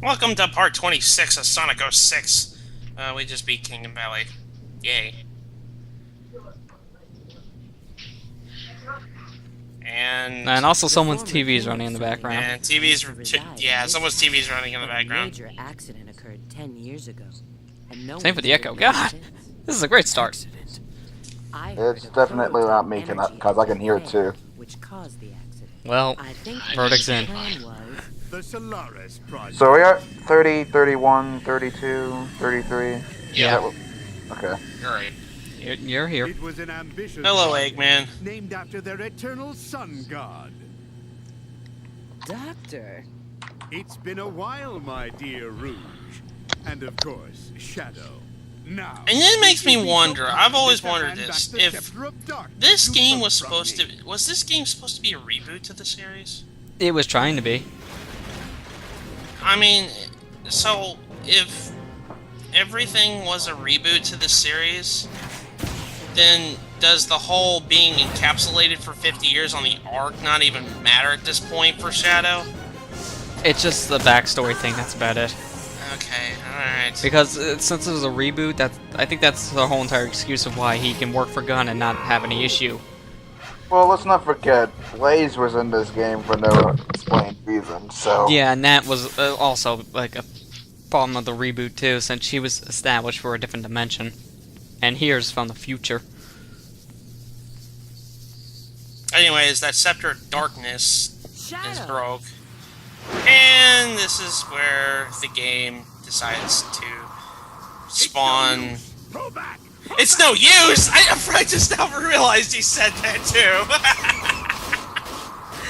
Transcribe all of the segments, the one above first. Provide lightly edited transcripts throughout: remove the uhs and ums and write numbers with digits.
Welcome to part 26 of Sonic 06. We just beat Kingdom Valley. Yay. And also someone's TV is running in the background. And someone's TV is running in the background. A major accident occurred 10 years ago. And no Same for the Echo. God, this is a great start. It's definitely not me, because I can hear it too. Which caused the accident. Well, verdict's in. The Solaris project. So we are 30, 31, 32, 33. Yeah. Okay. You're right. You're here. It was an ambitious Hello, project Eggman. named after their eternal sun god. Doctor. It's been a while, my dear Rouge. And of course, Shadow. Now, And it makes me wonder, I've always wondered this, if this game was supposed to... Was this game supposed to be a reboot to the series? It was trying to be. I mean, so if everything was a reboot to the series, then does the whole being encapsulated for 50 years on the Ark not even matter at this point for Shadow? It's just the backstory thing. That's about it. Okay, alright. Because since it was a reboot, I think that's the whole entire excuse of why he can work for Gunn and not have any issue. Well, let's not forget, Blaze was in this game for no explained reason, so... Yeah, and that was also like a problem of the reboot too, since she was established for a different dimension, and here's from the future. Anyways, that Scepter of Darkness is broke. And this is where the game decides to spawn... Pull back. It's no use! I just now realized he said that too!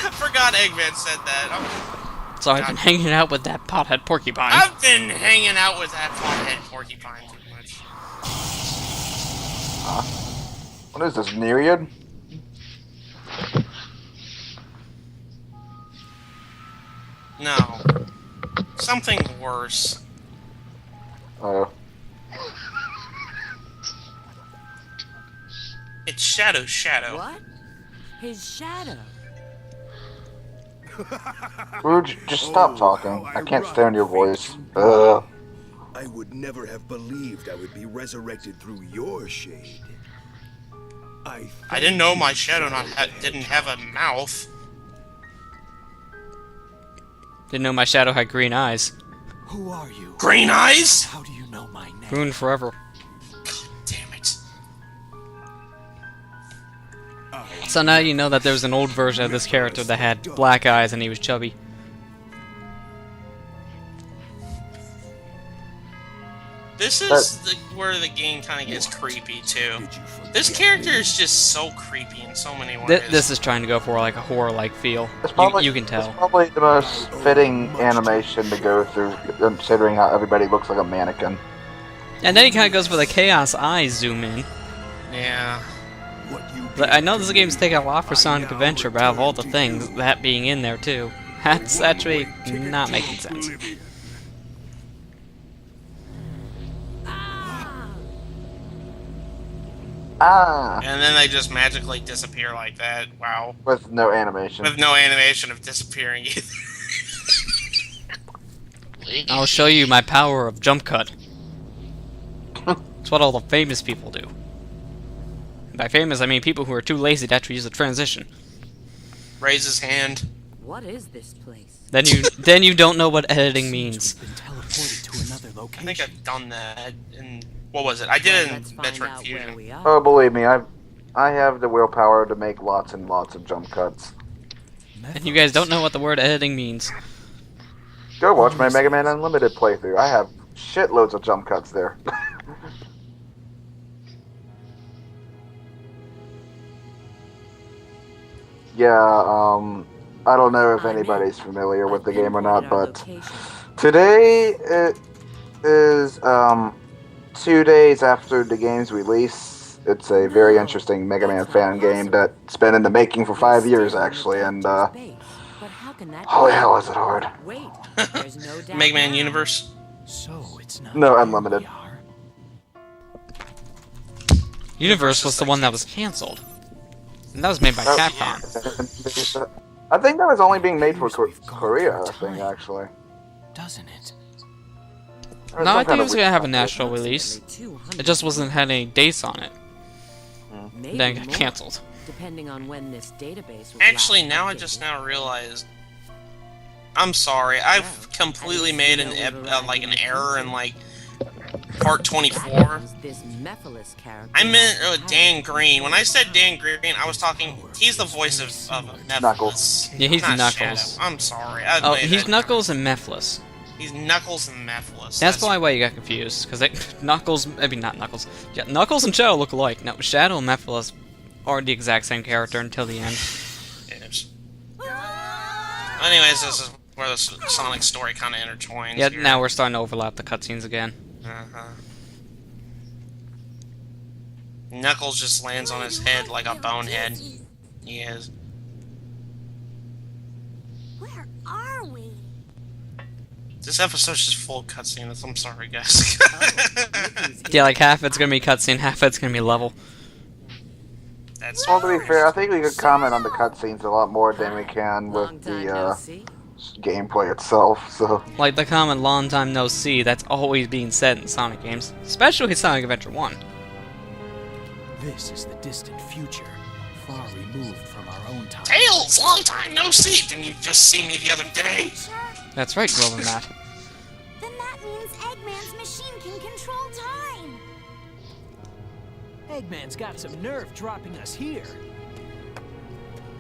I forgot Eggman said that. So I've been hanging out with that pothead porcupine. I've been hanging out with that pothead porcupine too much. What is this, Nereid? No. Something worse. Oh. It's Shadow. What? His shadow. Rouge, just stop talking. I can't stand your voice. Ugh. I would never have believed I would be resurrected through your shade. I didn't know my Shadow didn't have a mouth. Didn't know my shadow had green eyes. Who are you? Green eyes? How do you know my name? Ruined forever. Damn it. So now you know that there's an old version of this character that had black eyes and he was chubby. This is where the game kind of gets creepy too. This character is just so creepy in so many ways. This is trying to go for like a horror-like feel. You can tell. It's probably the most fitting animation to go through, considering how everybody looks like a mannequin. And then he kind of goes for the chaos eyes zoom in. Yeah. But I know this game's taking a lot for Sonic Adventure, but out of all the things, that being in there too, that's actually not making sense. Ah! And then they just magically disappear like that. Wow. With no animation. With no animation of disappearing either. I'll show you my power of jump cut. It's what all the famous people do. And by famous, I mean people who are too lazy to actually use the transition. Raise his hand. What is this place? Then you don't know what editing means. I think I've done that in... What was it? I did it in Metroid Fusion. Oh, believe me, I have the willpower to make lots and lots of jump cuts. And you guys don't know what the word editing means. Go watch my Mega Man Unlimited playthrough. I have shitloads of jump cuts there. Yeah, I don't know if anybody's familiar with the game or not, but today it is 2 days after the game's release. It's a very interesting Mega Man fan game that's been in the making for 5 years, actually, and holy hell is it hard. Mega Man Universe? No, Unlimited. Universe was the one that was cancelled. And that was made by Capcom. I think that was only being made for Korea, I think, actually. doesn't it? No, I think it was gonna have a national release. It just wasn't had any dates on it. Maybe Then it got more, cancelled. depending on when this database was Actually, last now I updated. just now realized. I'm sorry. I've completely made an error in like part 24. This Mephiles character I meant has Dan Green. When I said Dan Green, I was talking. He's the voice of Mephiles. Knuckles. Yeah, he's not Knuckles. Shadow. I'm sorry. Oh, he's Knuckles and Mephiles. He's Knuckles and Mephiles. That's probably why you got confused, because Knuckles, maybe not Knuckles. Yeah, Knuckles and Shadow look alike. No, Shadow and Mephiles are the exact same character until the end. Yes. Anyways, this is where the Sonic story kind of intertwines. Yeah, here. now we're starting to overlap the cutscenes again. Knuckles just lands on his head like a bonehead. He is. Where are we? This episode's just full of cutscenes. I'm sorry, guys. Yeah, like half it's gonna be cutscene, half it's gonna be level. That's Well, to be fair, I think we could comment on the cutscenes a lot more than we can with Long time no the see. gameplay itself. So Like the common long time no see, that's always being said in Sonic games. Especially Sonic Adventure 1. This is the distant future, far removed from our own time. Tails! Long time no see! Didn't you just see me the other day? That's right, Grover Matt. Then that means Eggman's machine can control time. Eggman's got some nerve dropping us here.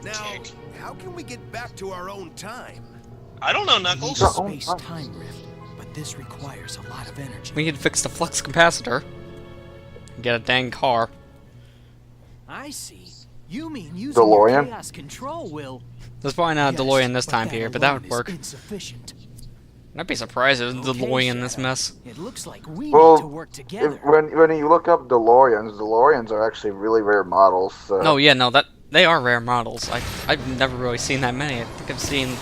Now, how can we get back to our own time? I don't know, We need Knuckles. a Oh, space-time rift, but this requires a lot of energy. We need to fix the flux capacitor. Get a dang car. I see. You mean using DeLorean? your chaos control will... There's probably not a Yes, DeLorean this but time that here, but that alone would is work. Insufficient. I'd be surprised if it was a Okay, DeLorean in this Shadow. mess. It looks like we Well, need to work together. when you look up DeLoreans are actually really rare models. So. No, yeah, no, they are rare models. I've never really seen that many. I think I've seen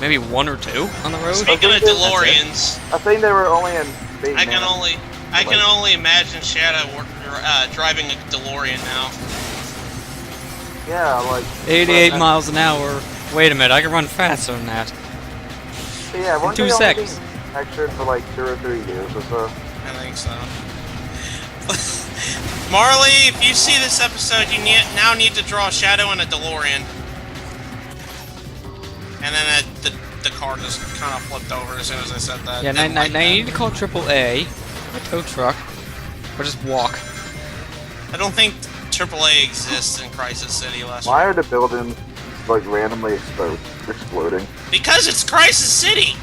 maybe one or two on the road. Speaking of DeLoreans, I think they were only in. I can only imagine Shadow driving a DeLorean now. Yeah, like 88 miles an hour. Wait a minute, I can run faster than that. Yeah, weren't 2 they only seconds. being Actually, for like 2 or 3 years or so. I think so. Marley, if you see this episode, you now need to draw Shadow in a DeLorean. And then the car just kind of flipped over as soon as I said that. Yeah, Didn't now like you that. need to call AAA, a tow truck, or just walk. I don't think AAA exists in Crisis City last Why are the buildings like randomly exploding? Because it's Crisis City!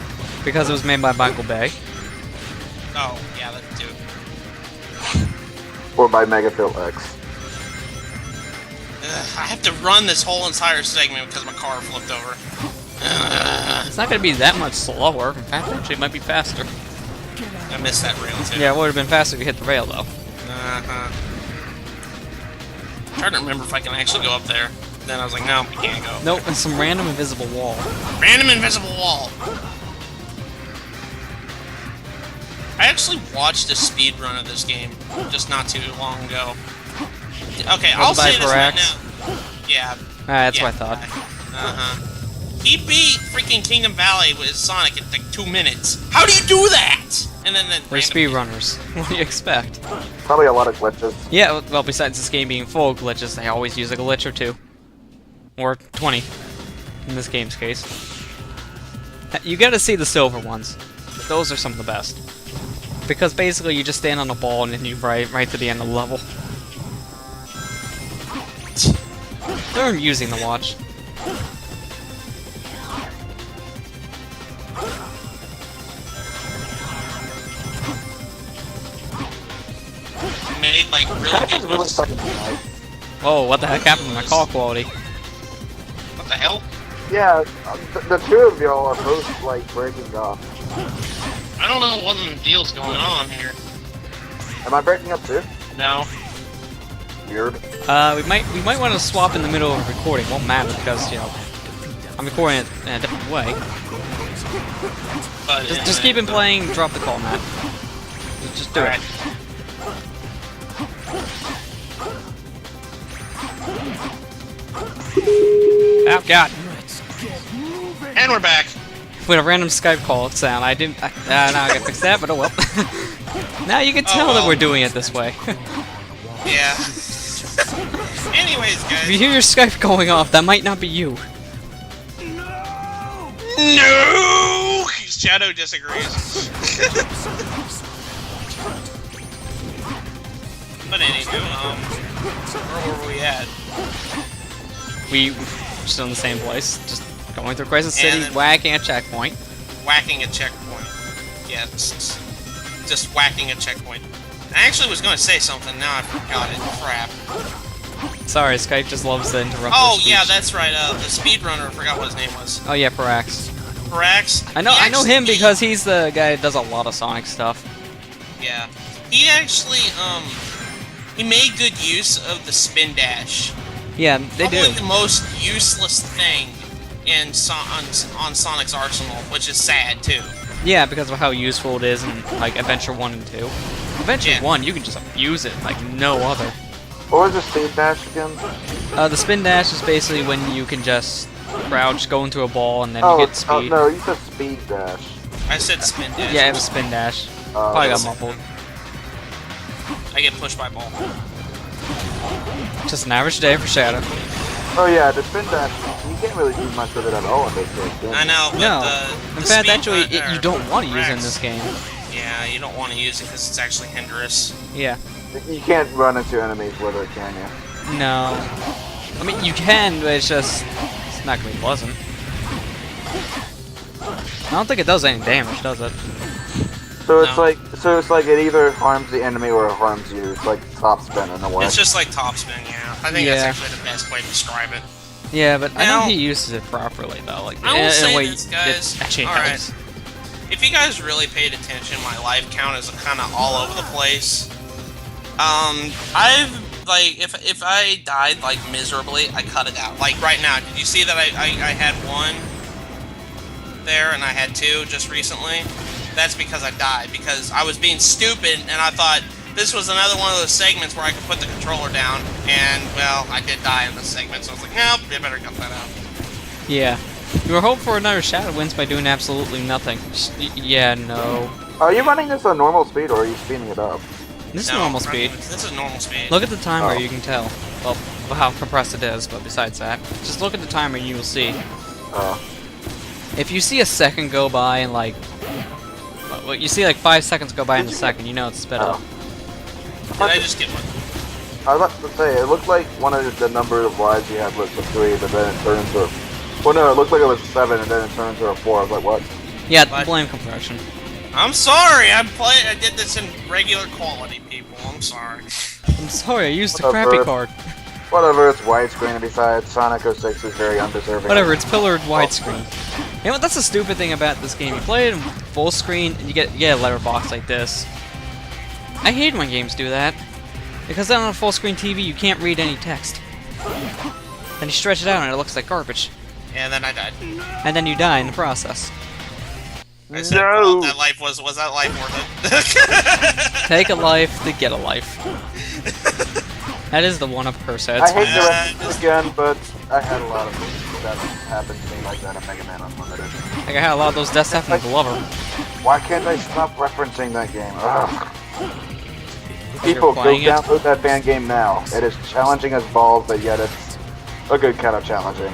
Because it was made by Michael Bay. Oh, yeah, that too. Or by Megaphil X? I have to run this whole entire segment because my car flipped over. It's not going to be that much slower. In fact, actually, it might be faster. I missed that rail too. Yeah, it would have been faster if you hit the rail, though. Uh-huh. I'm trying to remember if I can actually go up there. Then I was like, no, we can't go. Nope, and some random invisible wall. Random invisible wall! I actually watched a speed run of this game just not too long ago. Okay, I'll say this right now. Yeah. That's yeah, what I thought. Uh-huh. He beat freaking Kingdom Valley with Sonic in like 2 minutes. How do you do that? And then They're speedrunners. What do you expect? Probably a lot of glitches. Yeah, well, besides this game being full of glitches, they always use a glitch or two. Or 20, in this game's case. You gotta see the silver ones. Those are some of the best. Because basically you just stand on a ball and then you right to the end of the level. They're using the watch. Made like really That's good really ones. fucking nice. Whoa, what the heck happened to my call quality? What the hell? Yeah, the two of y'all are both like breaking off. I don't know what the deal's going on here. Am I breaking up too? No. Weird. We might want to swap in the middle of a recording. Won't matter because, you know, I'm recording it in a different way. But Just keep it playing, drop the call, Matt. Just do it. Oh, God. And we're back. with a random Skype call sound. I didn't. Now I gotta fix that, but oh well. Now you can tell that we're doing it this way. Yeah. Anyways, guys. If you hear your Skype going off, that might not be you. No! Shadow disagrees. But anywho, where were we at? We're still in the same place, just going through Crisis And City, then- whacking a checkpoint. Whacking a checkpoint. Yes. Just whacking a checkpoint. I actually was going to say something, now I forgot it. Crap. Sorry, Skype just loves to interrupt. Oh, our speech. yeah, that's right. The speedrunner, I forgot what his name was. Oh yeah, Parax. Parax? I know him because he's the guy that does a lot of Sonic stuff. Yeah. He actually, he made good use of the spin dash. Yeah, they do. Probably the most useless thing in on Sonic's arsenal, which is sad, too. Yeah, because of how useful it is in like Adventure 1 and 2. Adventure 1, you can just abuse it like no other. What was the speed dash again? The spin dash is basically when you can just crouch, go into a ball, and then you get speed. Oh, no, you said speed dash. I said spin dash. Yeah, it was spin dash. Probably got muffled. I get pushed by ball. Just an average day for Shadow. Oh yeah, the spin dash, you can't really do much with it at all in this game. can you? I know, but No. the In fact, speed actually, run- you don't want to use it in Parax. this game. Yeah, you don't want to use it because it's actually hindrance. Yeah. You can't run into enemies with it, can you? No. I mean, you can, but it's just... It's not gonna be pleasant. I don't think it does any damage, does it? So it's No. like it either harms the enemy or it harms you. It's like top spin in a way. It's just like topspin, yeah. I think Yeah. that's actually the best way to describe it. Yeah, but I Now- know he uses it properly, though. Like, I will in a say way this, guys. it actually Alright. helps. If you guys really paid attention, my life count is kind of all over the place. I've like if I died like miserably, I cut it out. Like right now, did you see that I had one there and I had two just recently? That's because I died because I was being stupid and I thought this was another one of those segments where I could put the controller down and well, I did die in this segment, so I was like, nope, you better cut that out. Yeah. You were hoping for another Shadow wins by doing absolutely nothing. Yeah, no. Are you running this on normal speed or are you speeding it up? This is No, normal speed. This is normal speed. Look at the timer, Oh. you can tell. Well, how compressed it is, but besides that. Just look at the timer and you will see. If you see a second go by and like... Well, you see like 5 seconds go by in a second, you know it's sped up. Did I just get one? I was about to say, it looked like one of the number of lives you had was a 3, but then it turned into a... Well, no, it looked like it was a 7, and then it turned into a 4. I was like, what? Yeah, What? blame compression. I'm sorry. I did this in regular quality, people. I'm sorry. I'm sorry, I used a Whatever. crappy card. Whatever, it's widescreen, and besides, Sonic 06 is very undeserving. Whatever, it's pillared widescreen. You know what, that's the stupid thing about this game. You play it in full screen, and you get a letterbox like this. I hate when games do that. Because on a full screen TV, you can't read any text. Then you stretch it out and it looks like garbage. And then I died. And then you die in the process. I said, No. well, that life was that life worth it? Take a life to get a life. That is the one-up curse heads. I hate the rest of the gun, but I had a lot of things that happened to me like that in Mega Man Unlimited. Like I had a lot of those deaths happen to Glover. Why can't I stop referencing that game? Ugh. You're People, go playing it? download that fan game now. It is challenging as balls, but yet it's a good kind of challenging.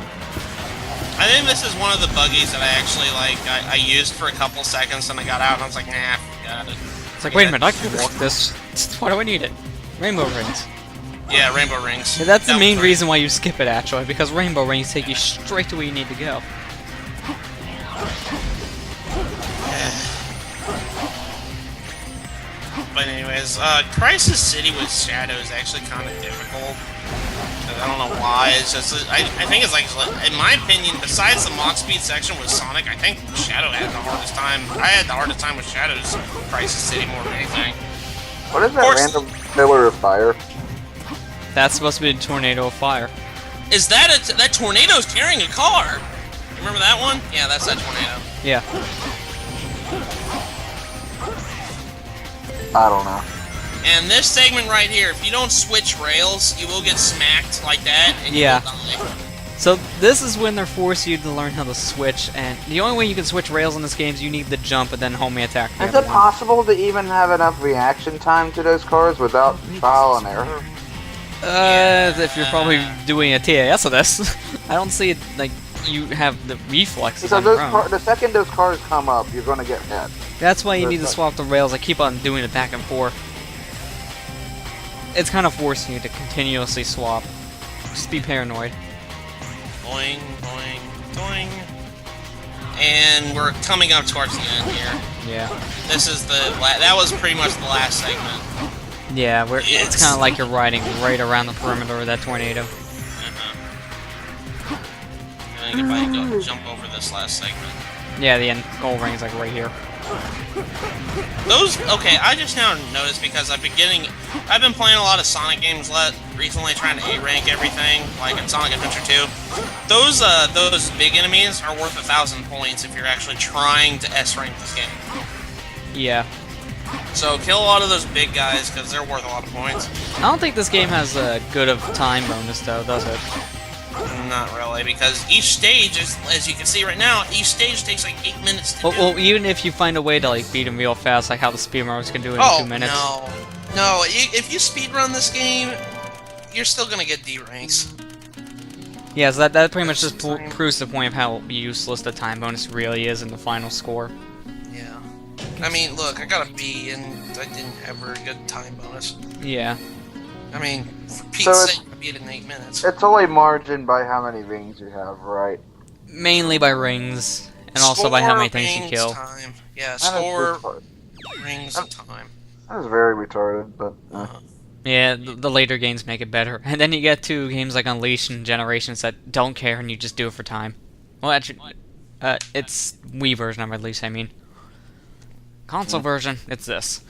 I think this is one of the buggies that I actually like. I used for a couple seconds and I got out and I was like, nah, got it. It's like, wait a minute, I can walk this. Why do I need it? Rainbow rings. Yeah, rainbow rings. Yeah, that's the That main was reason why you skip it, actually, because rainbow rings take you straight to where you need to go. But anyways, Crisis City with Shadow is actually kind of difficult. I don't know why. It's just I think it's like, in my opinion, besides the Mach Speed section with Sonic, I think Shadow had the hardest time. I had the hardest time with Shadow's Crisis City more than anything. What is that course- random pillar of fire? That's supposed to be a tornado of fire. Is that that tornado's carrying a car? Remember that one? Yeah, that's that tornado. Yeah. I don't know. And this segment right here, if you don't switch rails, you will get smacked like that, and you Yeah. will die. So this is when they're forcing you to learn how to switch, and the only way you can switch rails in this game is you need the jump and then homing attack. Is it possible to even have enough reaction time to those cars without trial and error? If you're probably doing a TAS of this, I don't see it like you have the reflexes Because on your own. the second those cars come up, you're gonna get hit. That's why you need to swap the rails. I keep on doing it back and forth. It's kind of forcing you to continuously swap. Just be paranoid. Boing, boing, boing. And we're coming up towards the end here. Yeah. This is that was pretty much the last segment. Yeah, it's kind of like you're riding right around the perimeter of that tornado. I think if I go jump over this last segment. Yeah, the end goal ring is like right here. Okay, I just now noticed because I've been playing a lot of Sonic games recently, trying to A-rank everything, like in Sonic Adventure 2. Those big enemies are worth 1,000 points if you're actually trying to S-rank this game. Yeah. So kill a lot of those big guys because they're worth a lot of points. I don't think this game has a good of time bonus though, does it? Not really, because each stage is, as you can see right now, each stage takes like 8 minutes to do. Well, even if you find a way to like beat him real fast, like how the speedrunners can do it in 2 minutes. No, if you speedrun this game, you're still gonna get D ranks. Yeah, so that pretty much just proves the point of how useless the time bonus really is in the final score. Yeah. I mean, look, I got a B, and I didn't ever get a time bonus. Yeah. I mean, for Pete's sake, I beat it in 8 minutes. It's only margined by how many rings you have, right? Mainly by rings, and also by how many things you kill. Time. Yeah, score, rings, and time. That was very retarded, but... Yeah, the later games make it better. And then you get to games like Unleashed and Generations that don't care and you just do it for time. Well, actually, it's Wii version of Unleashed, I mean. Console version, it's this.